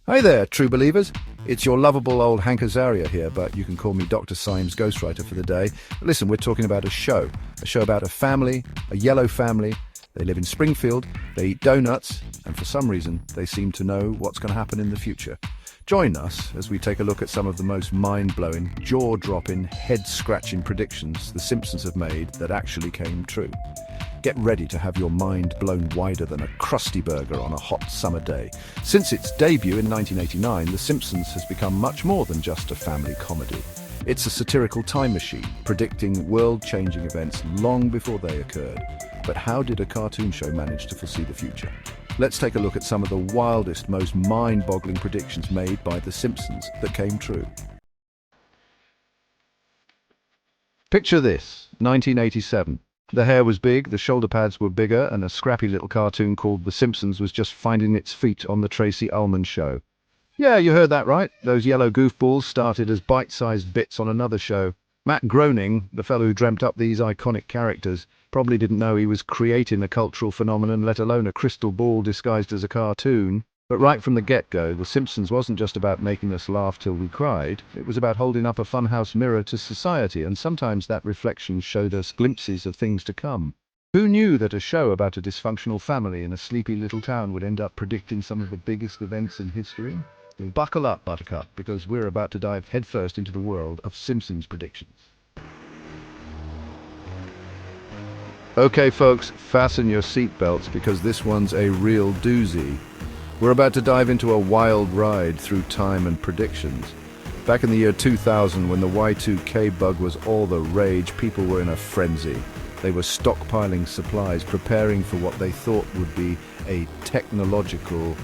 Hi there, true believers. It's your lovable old Hank Azaria here, but you can call me Dr. Symes Ghostwriter for the day. Listen, we're talking about a show about a family, a yellow family. They live in Springfield, they eat donuts, and for some reason, they seem to know what's going to happen in the future. Join us as we take a look at some of the most mind-blowing, jaw-dropping, head-scratching predictions the Simpsons have made that actually came true. Get ready to have your mind blown wider than a crusty burger on a hot summer day. Since its debut in 1989, The Simpsons has become much more than just a family comedy. It's a satirical time machine, predicting world-changing events long before they occurred. But how did a cartoon show manage to foresee the future? Let's take a look at some of the wildest, most mind-boggling predictions made by The Simpsons that came true. Picture this, 1987. The hair was big, the shoulder pads were bigger, and a scrappy little cartoon called The Simpsons was just finding its feet on the Tracy Ullman show. Yeah, you heard that right. Those yellow goofballs started as bite-sized bits on another show. Matt Groening, the fellow who dreamt up these iconic characters, probably didn't know he was creating a cultural phenomenon, let alone a crystal ball disguised as a cartoon. But right from the get-go, The Simpsons wasn't just about making us laugh till we cried. It was about holding up a funhouse mirror to society, and sometimes that reflection showed us glimpses of things to come. Who knew that a show about a dysfunctional family in a sleepy little town would end up predicting some of the biggest events in history? Well, buckle up, Buttercup, because we're about to dive headfirst into the world of Simpsons predictions. Okay, folks, fasten your seatbelts because this one's a real doozy. We're about to dive into a wild ride through time and predictions. Back in the year 2000, when the Y2K bug was all the rage, people were in a frenzy. They were stockpiling supplies, preparing for what they thought would be a technological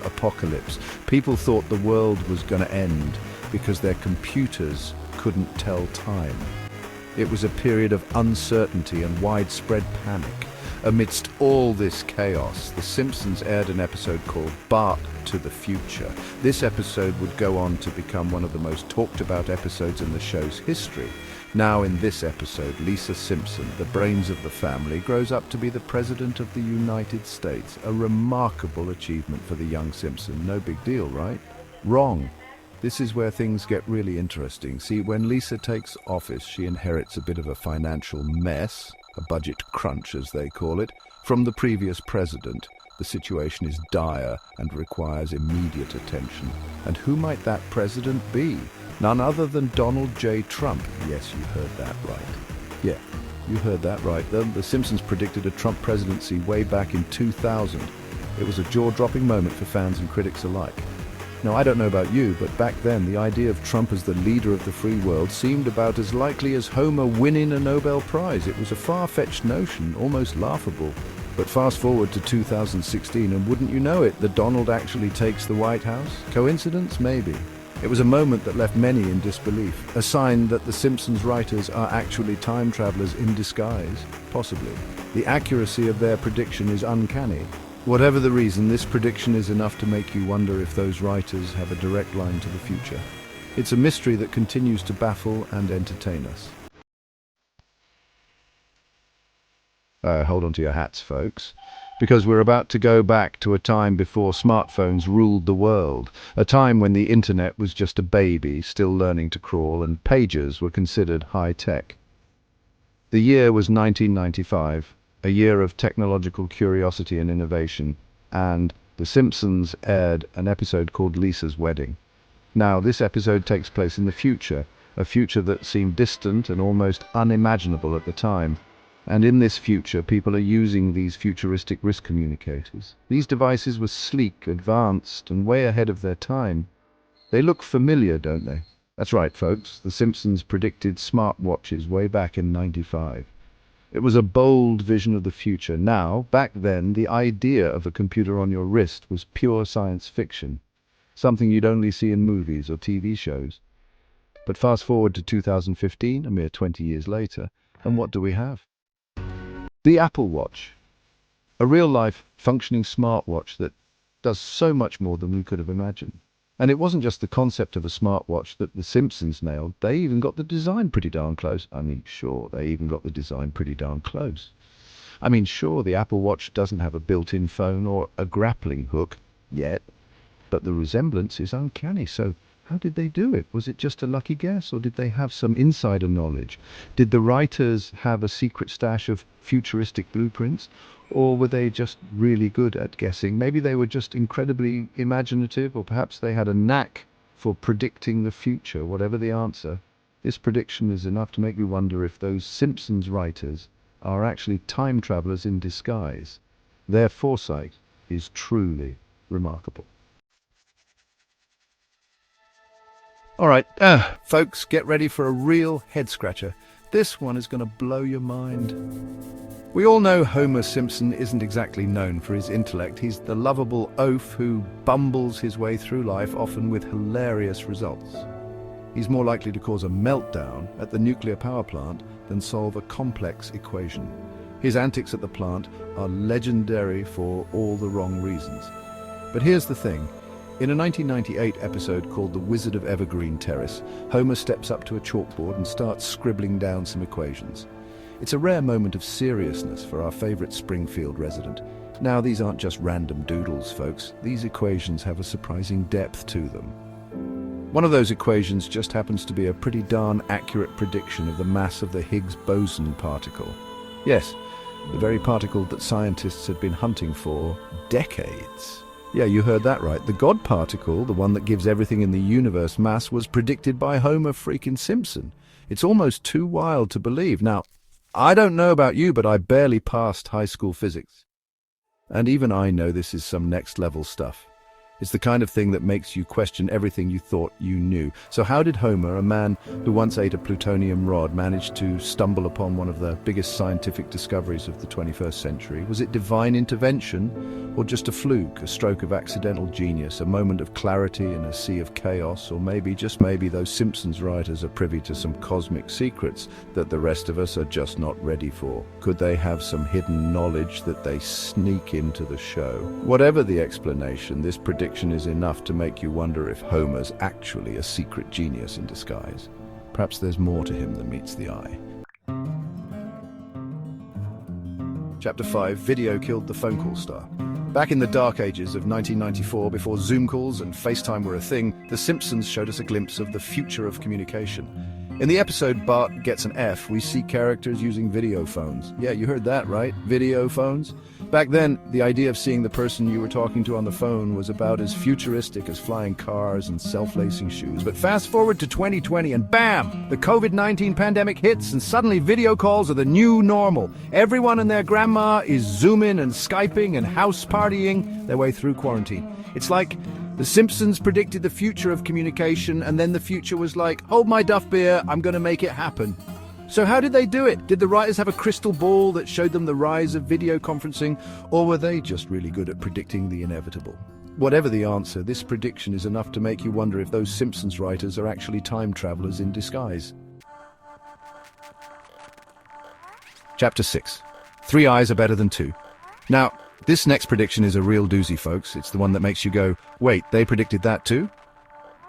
apocalypse. People thought the world was going to end because their computers couldn't tell time. It was a period of uncertainty and widespread panic. Amidst all this chaos, The Simpsons aired an episode called Bart to the Future. This episode would go on to become one of the most talked about episodes in the show's history. Now in this episode, Lisa Simpson, the brains of the family, grows up to be the President of the United States. A remarkable achievement for the young Simpson. No big deal, right? Wrong. This is where things get really interesting. See, when Lisa takes office, she inherits a bit of a financial mess, a budget crunch as they call it, from the previous president. The situation is dire and requires immediate attention. And who might that president be? None other than Donald J. Trump. Yes, you heard that right. Yeah, you heard that right. The Simpsons predicted a Trump presidency way back in 2000. It was a jaw-dropping moment for fans and critics alike. Now, I don't know about you, but back then, the idea of Trump as the leader of the free world seemed about as likely as Homer winning a Nobel Prize. It was a far-fetched notion, almost laughable. But fast forward to 2016, and wouldn't you know it, the Donald actually takes the White House? Coincidence? Maybe. It was a moment that left many in disbelief, a sign that the Simpsons writers are actually time travelers in disguise, possibly. The accuracy of their prediction is uncanny. Whatever the reason, this prediction is enough to make you wonder if those writers have a direct line to the future. It's a mystery that continues to baffle and entertain us. Hold on to your hats, folks, because we're about to go back to a time before smartphones ruled the world, a time when the internet was just a baby still learning to crawl and pagers were considered high-tech. The year was 1995. A year of technological curiosity and innovation, and The Simpsons aired an episode called Lisa's Wedding. Now, this episode takes place in the future, a future that seemed distant and almost unimaginable at the time. And in this future, people are using these futuristic wrist communicators. These devices were sleek, advanced, and way ahead of their time. They look familiar, don't they? That's right, folks. The Simpsons predicted smartwatches way back in '95. It was a bold vision of the future. Now, back then, the idea of a computer on your wrist was pure science fiction, something you'd only see in movies or TV shows. But fast forward to 2015, a mere 20 years later, and what do we have? The Apple Watch, a real-life, functioning smartwatch that does so much more than we could have imagined. And it wasn't just the concept of a smartwatch that the Simpsons nailed. They even got the design pretty darn close. Sure, they even got the design pretty darn close. Sure, the Apple Watch doesn't have a built-in phone or a grappling hook yet. But the resemblance is uncanny, so how did they do it? Was it just a lucky guess, or did they have some insider knowledge? Did the writers have a secret stash of futuristic blueprints, or were they just really good at guessing? Maybe they were just incredibly imaginative, or perhaps they had a knack for predicting the future. Whatever the answer, this prediction is enough to make me wonder if those Simpsons writers are actually time travelers in disguise. Their foresight is truly remarkable. All right, folks, get ready for a real head-scratcher. This one is going to blow your mind. We all know Homer Simpson isn't exactly known for his intellect. He's the lovable oaf who bumbles his way through life, often with hilarious results. He's more likely to cause a meltdown at the nuclear power plant than solve a complex equation. His antics at the plant are legendary for all the wrong reasons. But here's the thing. In a 1998 episode called The Wizard of Evergreen Terrace, Homer steps up to a chalkboard and starts scribbling down some equations. It's a rare moment of seriousness for our favorite Springfield resident. Now, these aren't just random doodles, folks. These equations have a surprising depth to them. One of those equations just happens to be a pretty darn accurate prediction of the mass of the Higgs boson particle. Yes, the very particle that scientists had been hunting for decades. Yeah, you heard that right. The God particle, the one that gives everything in the universe mass, was predicted by Homer freaking Simpson. It's almost too wild to believe. Now, I don't know about you, but I barely passed high school physics. And even I know this is some next level stuff. It's the kind of thing that makes you question everything you thought you knew. So how did Homer, a man who once ate a plutonium rod, manage to stumble upon one of the biggest scientific discoveries of the 21st century? Was it divine intervention, or just a fluke, a stroke of accidental genius, a moment of clarity in a sea of chaos? Or maybe, just maybe, those Simpsons writers are privy to some cosmic secrets that the rest of us are just not ready for? Could they have some hidden knowledge that they sneak into the show? Whatever the explanation, this prediction is enough to make you wonder if Homer's actually a secret genius in disguise. Perhaps there's more to him than meets the eye. Chapter 5, Video Killed the Phone Call Star. Back in the dark ages of 1994, before Zoom calls and FaceTime were a thing, The Simpsons showed us a glimpse of the future of communication. In the episode Bart Gets an F, we see characters using video phones. Yeah, you heard that right, video phones. Back then, the idea of seeing the person you were talking to on the phone was about as futuristic as flying cars and self-lacing shoes. But fast forward to 2020 and bam! The COVID-19 pandemic hits and suddenly video calls are the new normal. Everyone and their grandma is Zooming and Skyping and house partying their way through quarantine. It's like The Simpsons predicted the future of communication, and then the future was like, hold my duff beer, I'm going to make it happen. So how did they do it? Did the writers have a crystal ball that showed them the rise of video conferencing, or were they just really good at predicting the inevitable? Whatever the answer, this prediction is enough to make you wonder if those Simpsons writers are actually time travelers in disguise. Chapter 6. 3 eyes are better than 2. Now, this next prediction is a real doozy, folks. It's the one that makes you go, wait, they predicted that too?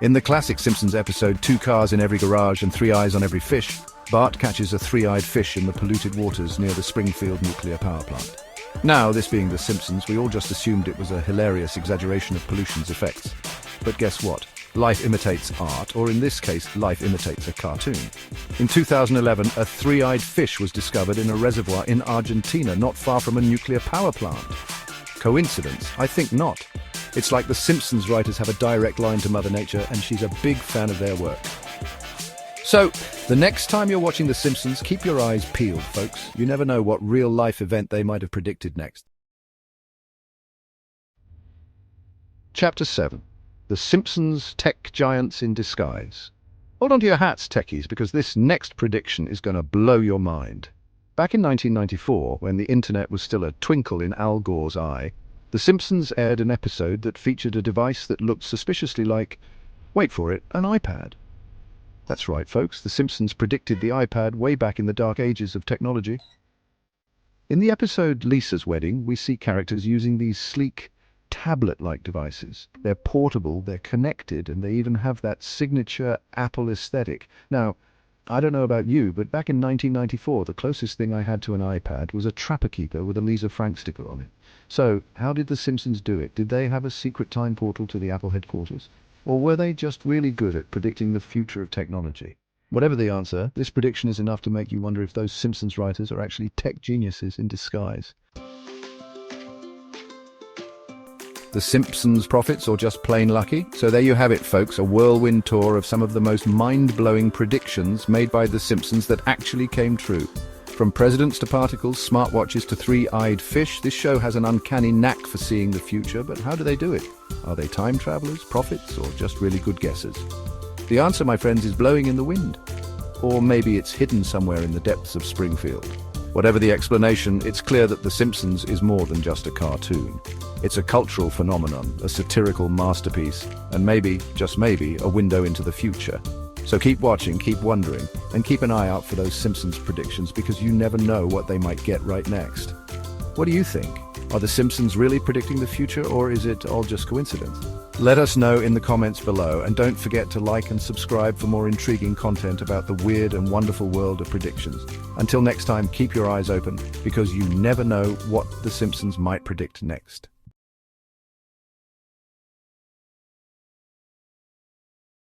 In the classic Simpsons episode, 2 cars in every garage and 3 eyes on every fish, Bart catches a 3-eyed fish in the polluted waters near the Springfield nuclear power plant. Now, this being The Simpsons, we all just assumed it was a hilarious exaggeration of pollution's effects. But guess what? Life imitates art, or in this case, life imitates a cartoon. In 2011, a 3-eyed fish was discovered in a reservoir in Argentina, not far from a nuclear power plant. Coincidence? I think not. It's like the Simpsons writers have a direct line to Mother Nature, and she's a big fan of their work. So, the next time you're watching The Simpsons, keep your eyes peeled, folks. You never know what real-life event they might have predicted next. Chapter 7. The Simpsons Tech Giants in Disguise. Hold on to your hats, techies, because this next prediction is going to blow your mind. Back in 1994, when the internet was still a twinkle in Al Gore's eye, The Simpsons aired an episode that featured a device that looked suspiciously like, wait for it, an iPad. That's right, folks, The Simpsons predicted the iPad way back in the dark ages of technology. In the episode Lisa's Wedding, we see characters using these sleek, tablet-like devices. They're portable, they're connected, and they even have that signature Apple aesthetic. Now, I don't know about you, but back in 1994, the closest thing I had to an iPad was a Trapper Keeper with a Lisa Frank sticker on it. So, how did the Simpsons do it? Did they have a secret time portal to the Apple headquarters? Or were they just really good at predicting the future of technology? Whatever the answer, this prediction is enough to make you wonder if those Simpsons writers are actually tech geniuses in disguise. The Simpsons prophets, or just plain lucky? So there you have it, folks, a whirlwind tour of some of the most mind-blowing predictions made by the Simpsons that actually came true. From presidents to particles, smartwatches to three-eyed fish, this show has an uncanny knack for seeing the future, but how do they do it? Are they time travelers, prophets, or just really good guessers? The answer, my friends, is blowing in the wind. Or maybe it's hidden somewhere in the depths of Springfield. Whatever the explanation, it's clear that The Simpsons is more than just a cartoon. It's a cultural phenomenon, a satirical masterpiece, and maybe, just maybe, a window into the future. So keep watching, keep wondering, and keep an eye out for those Simpsons predictions because you never know what they might get right next. What do you think? Are The Simpsons really predicting the future, or is it all just coincidence? Let us know in the comments below, and don't forget to like and subscribe for more intriguing content about the weird and wonderful world of predictions. Until next time, keep your eyes open, because you never know what The Simpsons might predict next.